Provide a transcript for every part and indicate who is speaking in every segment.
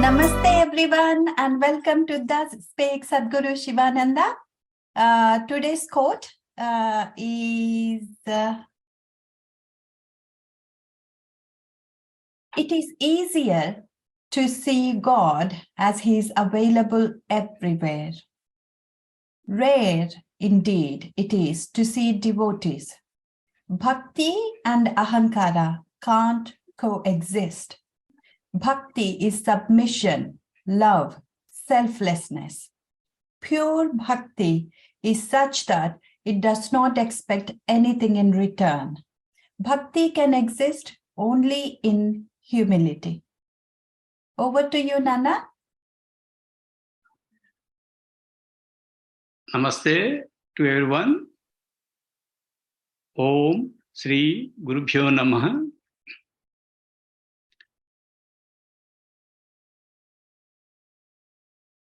Speaker 1: Namaste everyone and welcome to the Spake Satguru Sivananda. Today's quote is, it is easier to see God as he is available everywhere. Rare indeed it is to see devotees. Bhakti and Ahankara can't coexist. Bhakti is submission, love, selflessness. Pure bhakti is such that it does not expect anything in return. Bhakti can exist only in humility. Over to you, Nana.
Speaker 2: Namaste to everyone. Om Sri Gurubhyo Namaha.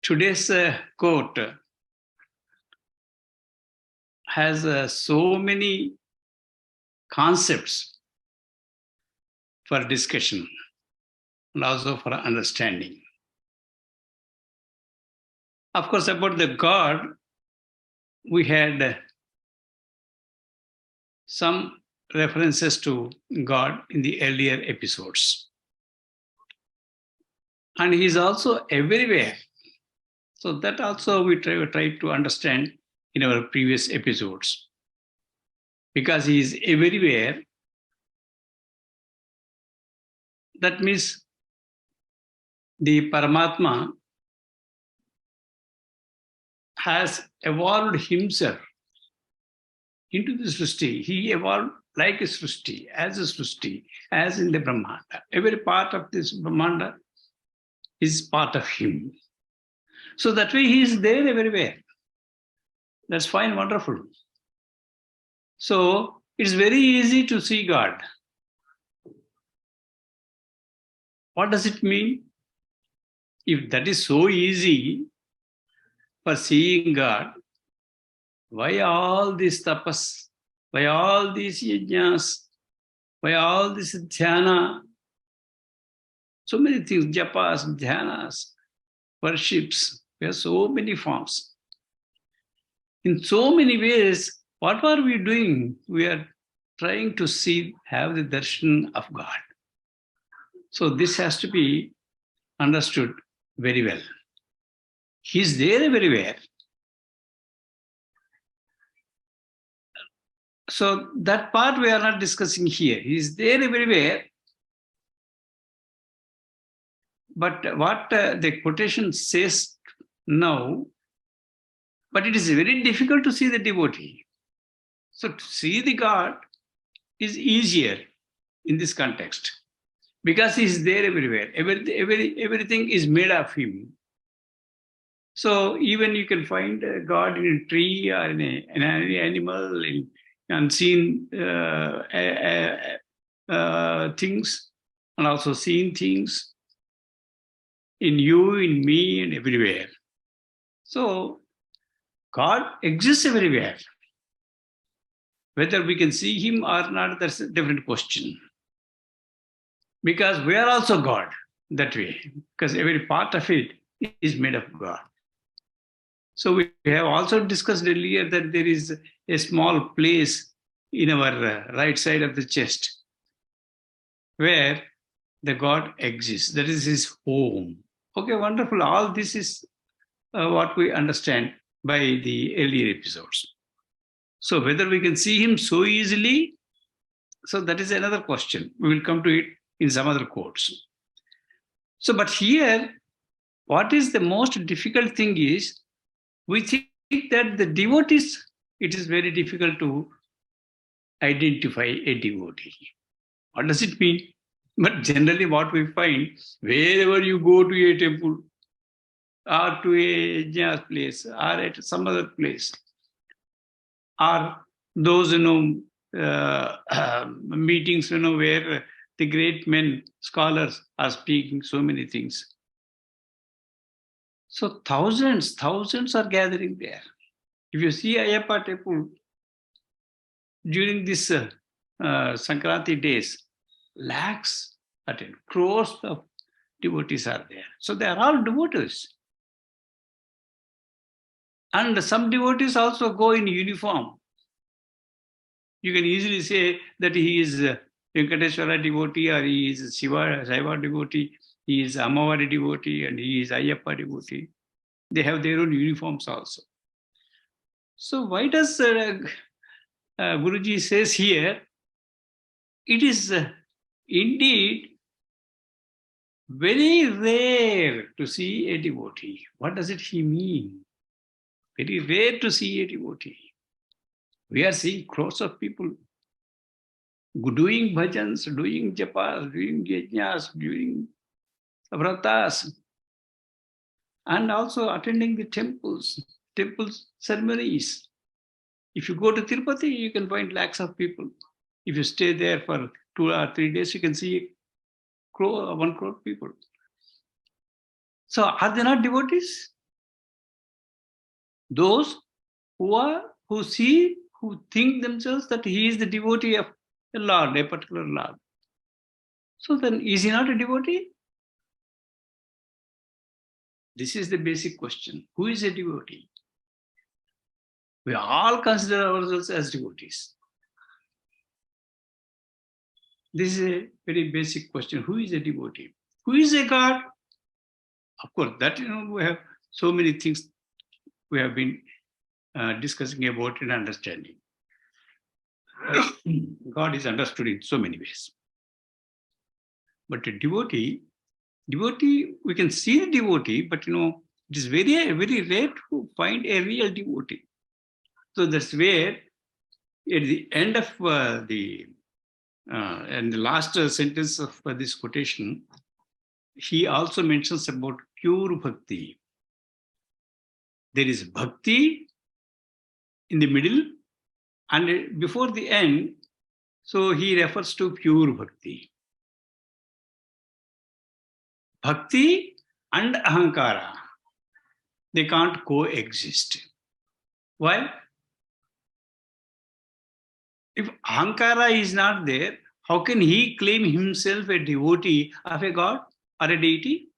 Speaker 2: Today's quote has so many concepts for discussion and also for understanding. Of course, about the God, we had some references to God in the earlier episodes. And he is also everywhere. So that also we try to understand in our previous episodes. Because he is everywhere, that means the Paramatma has evolved himself into the Srishti. He evolved like a Srishti, as in the Brahmanda. Every part of this Brahmanda is part of him. So that way he is there everywhere. That's fine, wonderful. So it's very easy to see God. What does it mean? If that is so easy for seeing God, why all these tapas? Why all these yajnas? Why all this dhyana? So many things, japas, dhyanas, worships. We have so many forms. In so many ways, what are we doing? We are trying to have the darshan of God. So this has to be understood very well. He's there everywhere. So that part we are not discussing here. He's there everywhere. But what the quotation says now, but it is very difficult to see the devotee. So to see the God is easier in this context because he is there everywhere. Everything is made of him. So even you can find God in a tree or in an animal, in unseen things, and also seen things in you, in me, and everywhere. So God exists everywhere. Whether we can see him or not, that's a different question. Because we are also God that way, because every part of it is made of God. So we have also discussed earlier that there is a small place in our right side of the chest where the God exists. That is his home. Okay, wonderful. All this is what we understand by the earlier episodes. So whether we can see him so easily, so that is another question. We will come to it in some other quotes. So, but here, what is the most difficult thing is, we think that the devotees, it is very difficult to identify a devotee. What does it mean? But generally what we find, wherever you go to a temple, or to a jazz place, or at some other place, or those, meetings, where the great men, scholars are speaking so many things. So thousands are gathering there. If you see Ayyappa temple, during this Sankranti days, lakhs attend, crores of devotees are there. So they are all devotees. And some devotees also go in uniform. You can easily say that he is a Venkateswara devotee, or he is a Saiva devotee, he is Amavari devotee, and he is Ayyappa devotee. They have their own uniforms also. So why does Guruji says here, it is indeed very rare to see a devotee. What does it he mean? Very rare to see a devotee. We are seeing crores of people doing bhajans, doing japas, doing yajnas, doing vratas, and also attending the temple ceremonies. If you go to Tirupati, you can find lakhs of people. If you stay there for 2 or 3 days, you can see 1 crore people. So are they not devotees? Those who think themselves that he is the devotee of a Lord, a particular Lord. So then, is he not a devotee? This is the basic question. Who is a devotee? We all consider ourselves as devotees. This is a very basic question. Who is a devotee? Who is a God? Of course, that we have so many things we have been discussing about and understanding. God is understood in so many ways. But a devotee, we can see the devotee, but it is very, very rare to find a real devotee. So that's where at the end of and the last sentence of this quotation, he also mentions about pure bhakti. There is bhakti in the middle, and before the end, so he refers to pure bhakti. Bhakti and ahankara, they can't coexist. Why? If ahankara is not there, how can he claim himself a devotee of a god or a deity?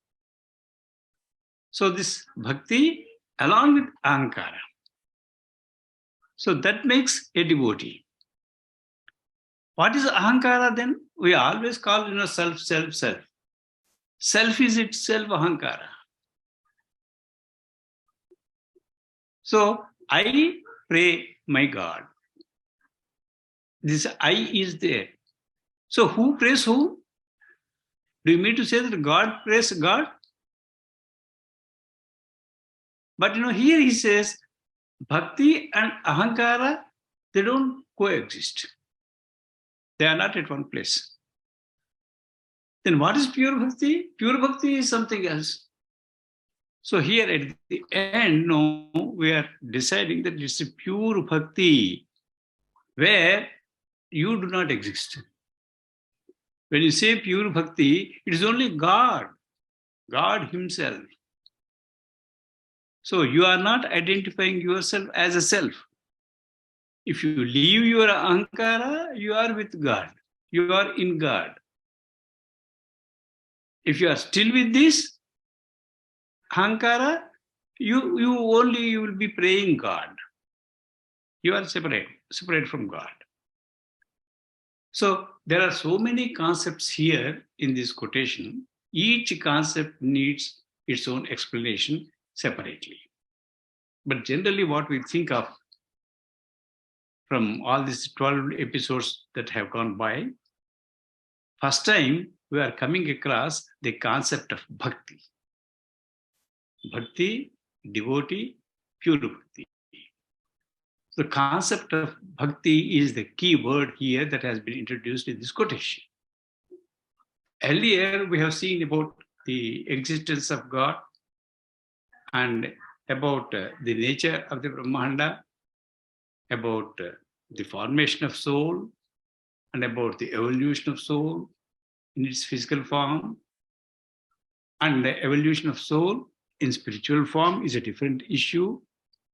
Speaker 2: So this bhakti along with ahankara. So that makes a devotee. What is ahankara then? We always call self. Self is itself ahankara. So I pray my God. This I is there. So who prays who? Do you mean to say that God prays God? But here he says, bhakti and ahankara, they don't coexist. They are not at one place. Then what is pure bhakti? Pure bhakti is something else. So here at the end, we are deciding that it's a pure bhakti where you do not exist. When you say pure bhakti, it is only God himself. So you are not identifying yourself as a self. If you leave your ahankara, you are with God. You are in God. If you are still with this ahankara, you will be praying God. You are separate from God. So there are so many concepts here in this quotation. Each concept needs its own explanation separately. But generally what we think of from all these 12 episodes that have gone by, first time we are coming across the concept of bhakti. Bhakti, devotee, pure bhakti. The concept of bhakti is the key word here that has been introduced in this quotation. Earlier, we have seen about the existence of God and about the nature of the Brahmanda, about the formation of soul, and about the evolution of soul in its physical form. And the evolution of soul in spiritual form is a different issue.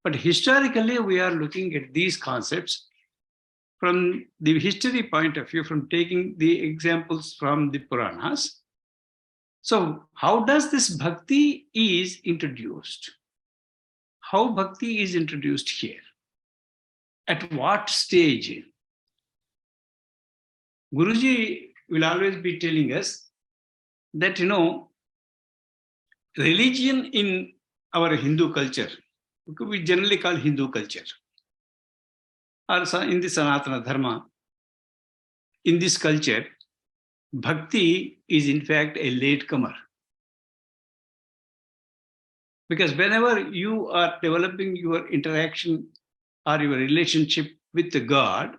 Speaker 2: But historically, we are looking at these concepts from the history point of view, from taking the examples from the Puranas So how does this bhakti is introduced? How bhakti is introduced here? At what stage? Guruji will always be telling us that, religion in our Hindu culture, we generally call Hindu culture, or in the Sanatana Dharma, in this culture, bhakti is in fact a latecomer. Because whenever you are developing your interaction or your relationship with the God,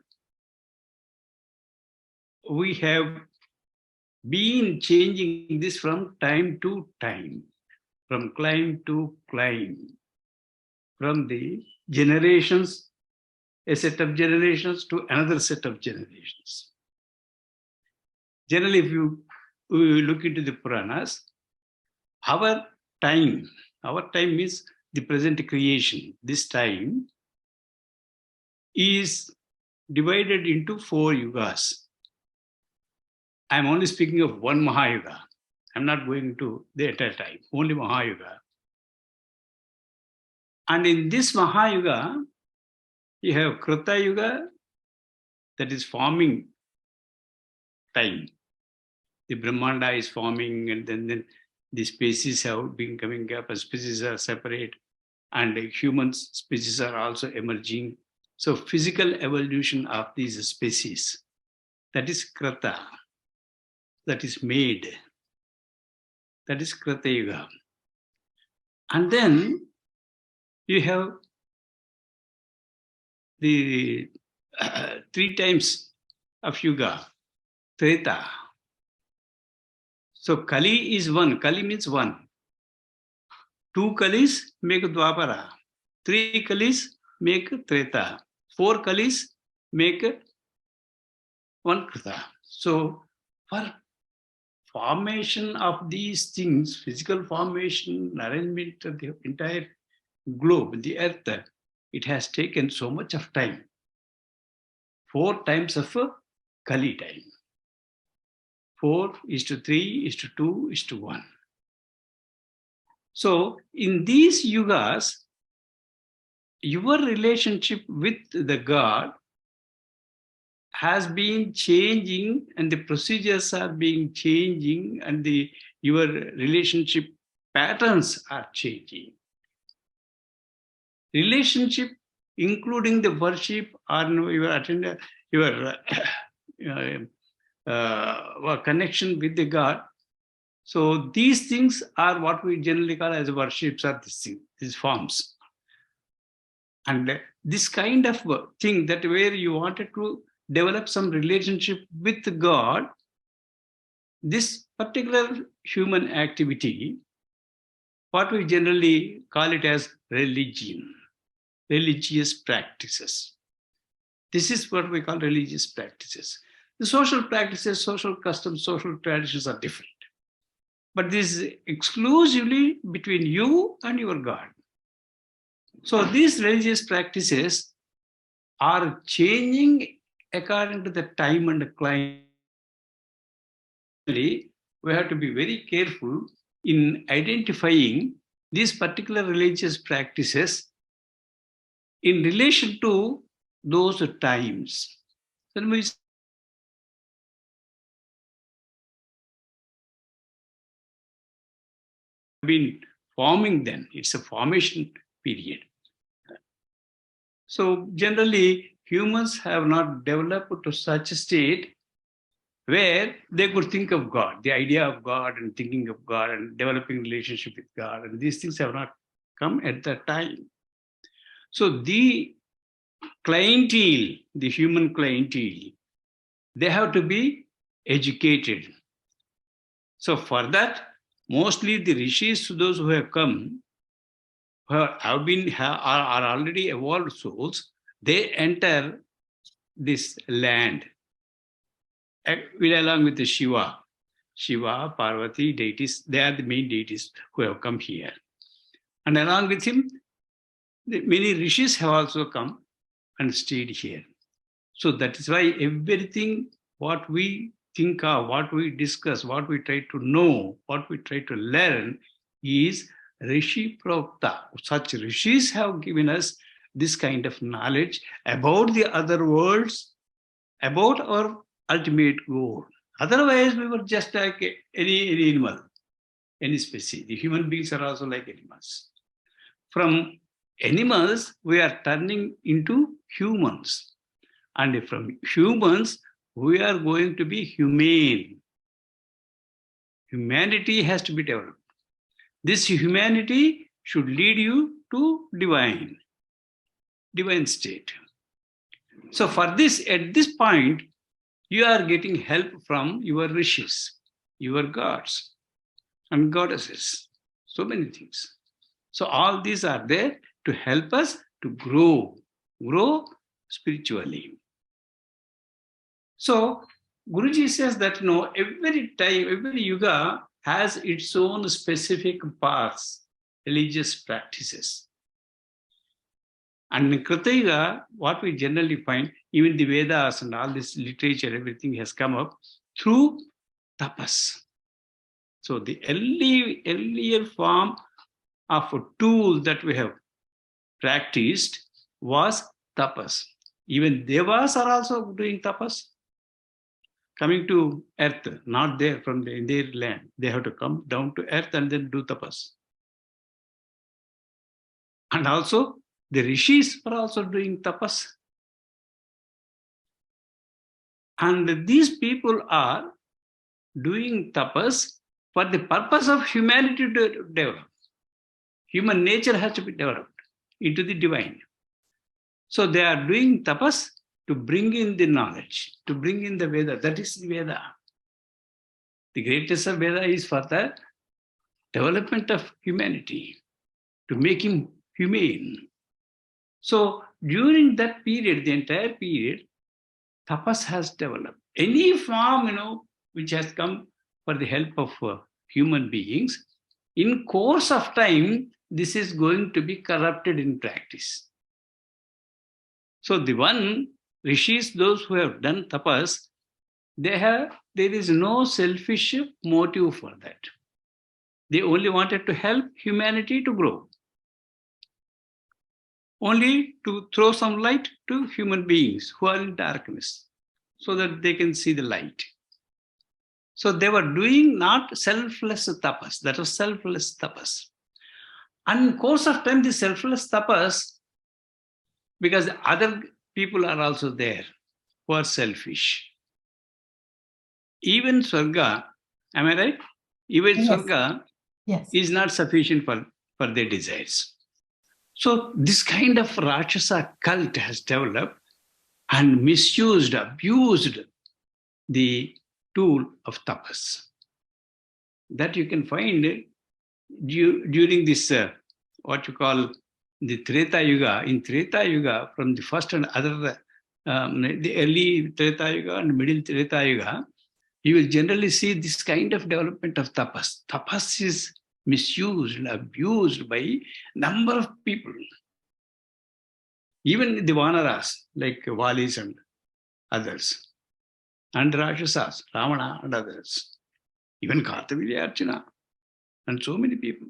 Speaker 2: we have been changing this from time to time, from climb to climb, from the generations, a set of generations to another set of generations. Generally, if you look into the Puranas, our time means the present creation. This time is divided into 4 yugas. I'm only speaking of one Mahayuga. I'm not going to the entire time, only Mahayuga. And in this Mahayuga, you have Krita Yuga, that is forming time. The Brahmanda is forming, and then the species have been coming up, and species are separate, and the human species are also emerging. So physical evolution of these species, that is Krita, that is made, that is Krita Yuga. And then you have the 3 times of Yuga, Treta. So Kali is 1, Kali means 1. 2 Kalis make Dwapara, 3 Kalis make Treta, 4 Kalis make 1 Krita. So for formation of these things, physical formation, arrangement of the entire globe, the earth, it has taken so much of time. 4 times of Kali time. 4:3:2:1. So in these yugas, your relationship with the God has been changing, and the procedures are being changing, and your relationship patterns are changing. Relationship, including the worship or your attender, your connection with the God. So these things are what we generally call as worships, or these forms. And this kind of thing, that where you wanted to develop some relationship with God, this particular human activity, what we generally call it as religion, religious practices. This is what we call religious practices. The social practices, social customs, social traditions are different. But this is exclusively between you and your God. So these religious practices are changing according to the time and climate. We have to be very careful in identifying these particular religious practices in relation to those times. Then we been forming then. It's a formation period. So generally, humans have not developed to such a state where they could think of God, the idea of God and thinking of God and developing relationship with God. And these things have not come at that time. So the clientele, the human clientele, they have to be educated. So for that, mostly the rishis, those who have come, are already evolved souls, they enter this land along with the Shiva, Parvati deities. They are the main deities who have come here. And along with him, many rishis have also come and stayed here. So that is why everything what we think of, what we discuss, what we try to know, what we try to learn is Rishi Prokta. Such rishis have given us this kind of knowledge about the other worlds, about our ultimate goal. Otherwise, we were just like any animal, any species. The human beings are also like animals. From animals, we are turning into humans. And from humans, we are going to be humane. Humanity has to be developed. This humanity should lead you to divine state. So for this, at this point, you are getting help from your rishis, your gods and goddesses, so many things. So all these are there to help us to grow spiritually. So Guruji says that every time, every yuga has its own specific paths, religious practices. And in Krita Yuga, what we generally find, even the Vedas and all this literature, everything has come up through tapas. So the earlier form of a tool that we have practiced was tapas. Even devas are also doing tapas. Coming to earth, not there from in their land. They have to come down to earth and then do tapas. And also, the rishis are also doing tapas. And these people are doing tapas for the purpose of humanity to develop. Human nature has to be developed into the divine. So they are doing tapas to bring in the knowledge, to bring in the Veda. That is the Veda. The greatness of Veda is for the development of humanity, to make him humane. So during that period, the entire period, tapas has developed. Any form, which has come for the help of human beings, in course of time, this is going to be corrupted in practice. So the one rishis, those who have done tapas, there is no selfish motive for that. They only wanted to help humanity to grow. Only to throw some light to human beings who are in darkness so that they can see the light. So they were doing not selfless tapas, that was selfless tapas. And in course of time, the selfless tapas, because other people are also there who are selfish. Even Swarga, am I right? Even
Speaker 1: Yes.
Speaker 2: Swarga is not sufficient for their desires. So this kind of Rakshasa cult has developed and misused, abused the tool of tapas. That you can find during this, what you call the Treta Yuga. In Treta Yuga, from the first and other, the early Treta Yuga and middle Treta Yuga, you will generally see this kind of development of tapas. Tapas is misused and abused by number of people. Even the Vanaras, like Valis and others, and Rakshasas, Ravana and others, even Kartavirya Archana, and so many people,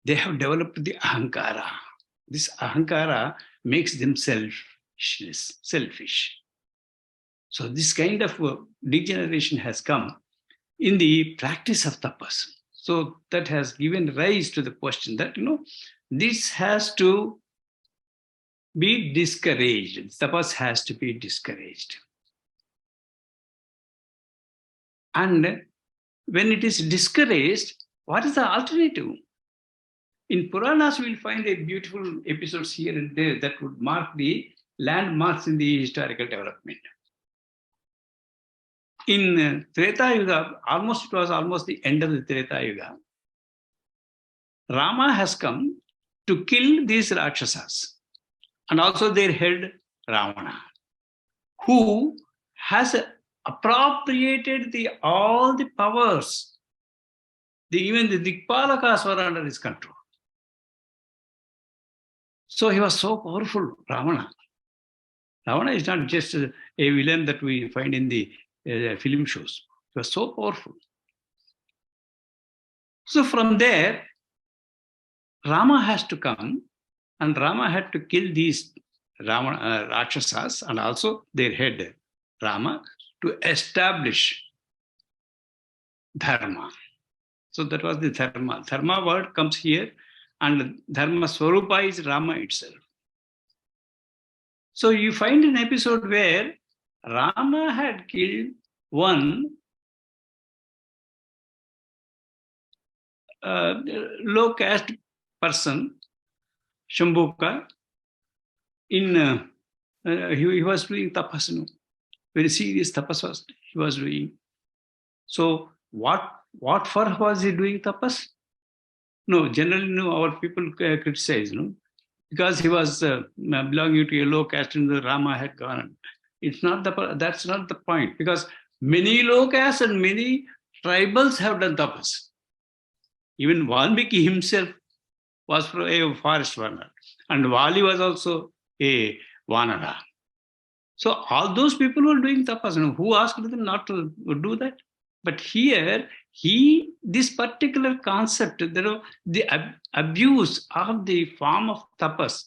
Speaker 2: they have developed the Ahankara. This Ahankara makes them selfish. So this kind of degeneration has come in the practice of tapas. So that has given rise to the question that, this has to be discouraged. Tapas has to be discouraged. And when it is discouraged, what is the alternative? In Puranas, we will find a beautiful episodes here and there that would mark the landmarks in the historical development. In Treta Yuga, it was almost the end of the Treta Yuga. Rama has come to kill these Rakshasas and also their head Ravana, who has appropriated all the powers. Even the Dikpalakas were under his control. So he was so powerful, Ravana. Ravana is not just a villain that we find in the film shows. It was so powerful. So from there, Rama has to come, and Rama had to kill these Rakshasas and also their head, Rama, to establish dharma. So that was the dharma. Dharma word comes here, and dharma swarupa is Rama itself. So you find an episode where Rama had killed one low caste person, Shambhuka. He was doing tapas, very serious tapas he was doing. So what for was he doing tapas? No, generally, no, our people criticize, because he was belonging to a low caste and the Rama had gone. That's not the point, because many low castes and many tribals have done tapas. Even Valmiki himself was a forest runner, and Vali was also a Vanara. So all those people were doing tapas. Who asked them not to do that? But here, this particular concept, the abuse of the form of tapas,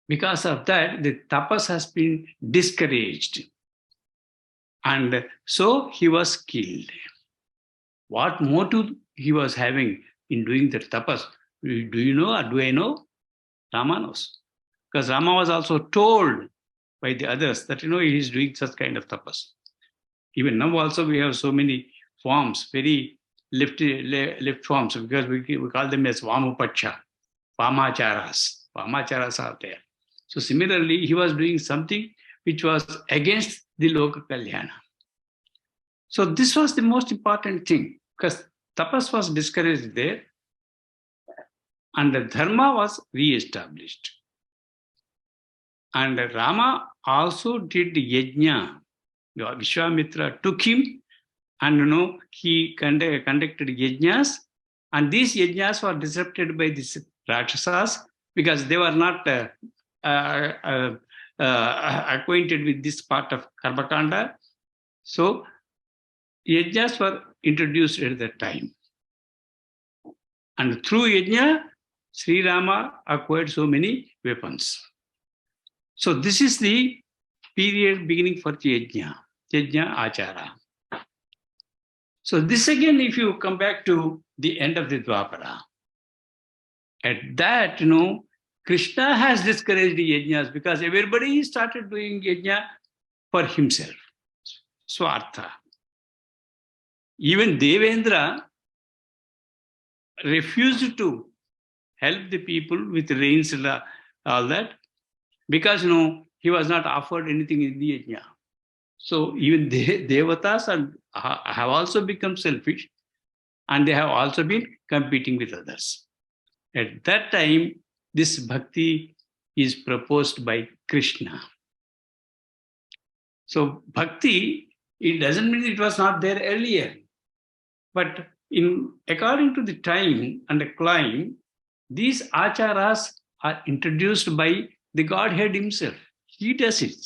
Speaker 2: because of that, the tapas has been discouraged. And so he was killed. What motive he was having in doing the tapas? Do you know or do I know? Rama knows. Because Rama was also told by the others that, he is doing such kind of tapas. Even now also we have so many forms, very left forms, because we call them as Vamupacha, Vamacharas. Vamacharas are there. So similarly, he was doing something which was against the Loka Kalyana. So this was the most important thing, because tapas was discouraged there and the dharma was re-established. And Rama also did yajna. Vishwamitra took him and he conducted yajnas, and these yajnas were disrupted by these Rakshasas because they were not acquainted with this part of Karmakanda. So yajnas were introduced at that time. And through yajna, Sri Rama acquired so many weapons. So this is the period beginning for yajna achara. So this again, if you come back to the end of the Dwapara, at that, Krishna has discouraged the yajnas because everybody started doing yajna for himself, swartha. Even Devendra refused to help the people with rains and all that because, he was not offered anything in the yajna. So even devatas have also become selfish, and they have also been competing with others. At that time, this bhakti is proposed by Krishna. So bhakti, it doesn't mean it was not there earlier, but according to the time and the climb, these acharas are introduced by the Godhead himself. He does it.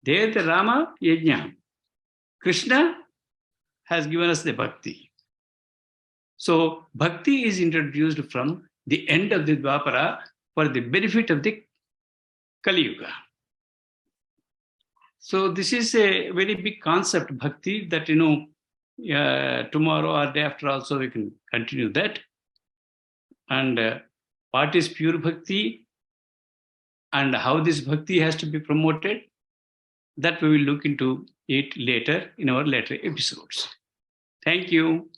Speaker 2: There the Rama yajna. Krishna has given us the bhakti. So bhakti is introduced from the end of the Dwapara for the benefit of the Kali Yuga. So this is a very big concept, bhakti, that tomorrow or day after also we can continue that. And what is pure bhakti and how this bhakti has to be promoted, that we will look into it later in our later episodes. Thank you.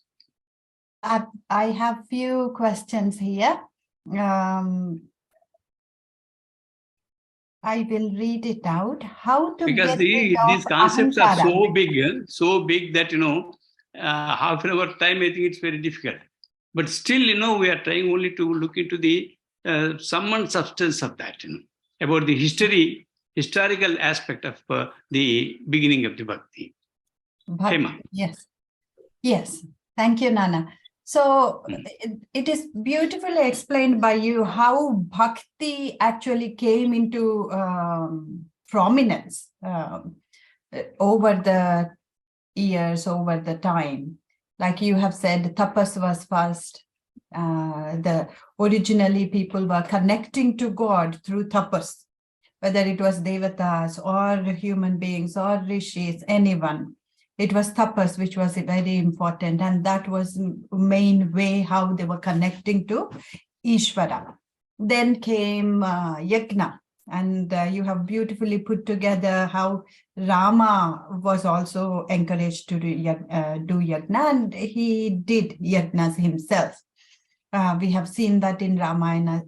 Speaker 1: I have few questions here. I will read it out. How to
Speaker 2: because
Speaker 1: get rid
Speaker 2: these
Speaker 1: of
Speaker 2: concepts are
Speaker 1: ahankara.
Speaker 2: so big that half an hour time I think it's very difficult. But still, we are trying only to look into the sum and substance of that, about the historical aspect of the beginning of the bhakti. Hema.
Speaker 1: Yes. Thank you, Nana. So it is beautifully explained by you how bhakti actually came into prominence. over the years, over the time. Like you have said, tapas was first. Originally people were connecting to God through tapas, whether it was devatas or human beings or rishis, anyone. It was tapas, which was very important. And that was main way how they were connecting to Ishvara. Then came yajna. And you have beautifully put together how Rama was also encouraged to do yajna, and he did yajnas himself. We have seen that in Ramayana.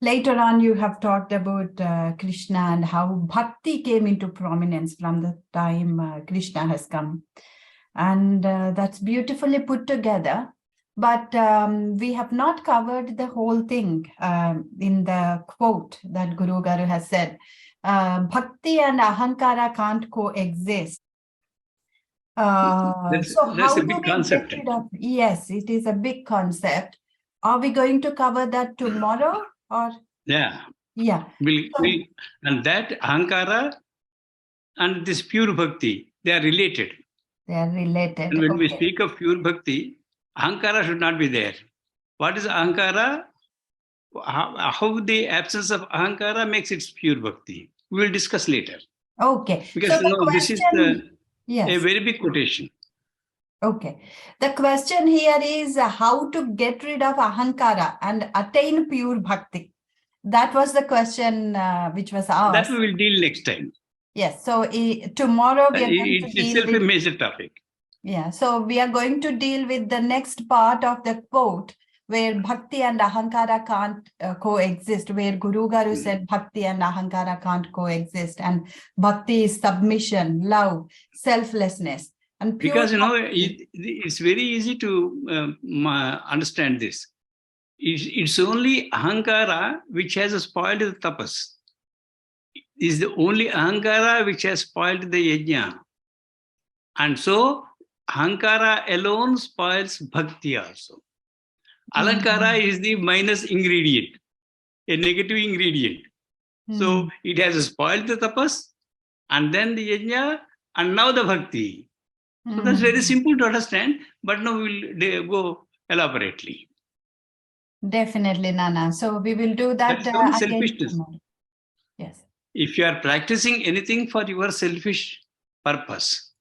Speaker 1: Later on, you have talked about Krishna and how bhakti came into prominence from the time Krishna has come. And that's beautifully put together. But we have not covered the whole thing in the quote that Guru Garu has said. Bhakti and Ahankara can't coexist.
Speaker 2: That's
Speaker 1: how
Speaker 2: a
Speaker 1: do
Speaker 2: big
Speaker 1: we
Speaker 2: concept.
Speaker 1: get rid of? Yes, it is a big concept. Are we going to cover that tomorrow? Or
Speaker 2: Yeah.
Speaker 1: yeah.
Speaker 2: And that Ahankara and this pure bhakti, they are related.
Speaker 1: They are related.
Speaker 2: And when we speak of pure bhakti, Ahankara should not be there. What is Ahankara? How the absence of Ahankara makes it pure bhakti. We will discuss later.
Speaker 1: Okay.
Speaker 2: Because this is
Speaker 1: yes,
Speaker 2: a very big quotation.
Speaker 1: Okay. The question here is how to get rid of Ahankara and attain pure bhakti. That was the question which was asked.
Speaker 2: That we will deal next time.
Speaker 1: Yes. So tomorrow we are going to deal
Speaker 2: itself
Speaker 1: with
Speaker 2: a major topic.
Speaker 1: Yeah. So we are going to deal with the next part of the quote where Bhakti and Ahankara can't coexist, where Guru Garu said Bhakti and Ahankara can't coexist. And Bhakti is submission, love, selflessness. And
Speaker 2: because, it's very easy to understand this. It's only Ahankara which has spoiled the tapas. It's the only Ahankara which has spoiled the yajna. And so, Ahankara alone spoils bhakti also. Alankara is the minus ingredient, a negative ingredient. So, it has spoiled the tapas, and then the yajna, and now the bhakti. So, that's very simple to understand, but now we will go elaborately.
Speaker 1: Definitely, Nana. So, we will do that
Speaker 2: again
Speaker 1: selfishness. Tomorrow. Yes.
Speaker 2: If you are practicing anything for your selfish purpose,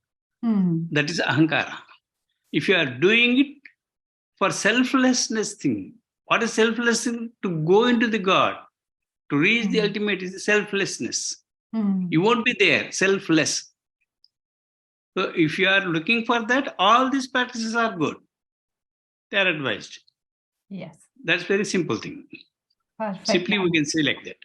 Speaker 2: that is Ahankara. If you are doing it for selflessness thing, what is selflessness? To go into the God, to reach the ultimate is selflessness. You won't be there, selfless. So if you are looking for that, all these practices are good. They are advised.
Speaker 1: Yes.
Speaker 2: That's very simple thing.
Speaker 1: Perfect.
Speaker 2: Simply we can say like that.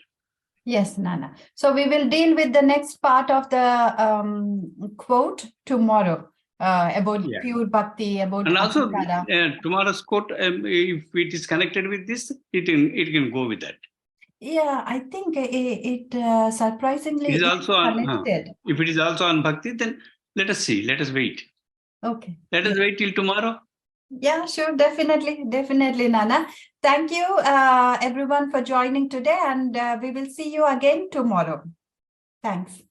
Speaker 1: Yes, Nana. So we will deal with the next part of the quote tomorrow about pure bhakti, about
Speaker 2: and also tomorrow's quote, if it is connected with this, it can go with that.
Speaker 1: Yeah, I think it surprisingly
Speaker 2: is also
Speaker 1: connected.
Speaker 2: If it is also on bhakti, then let us see. Let us wait.
Speaker 1: Okay.
Speaker 2: Let us wait till tomorrow.
Speaker 1: Yeah, sure. Definitely, Nana. Thank you, everyone, for joining today, and we will see you again tomorrow. Thanks.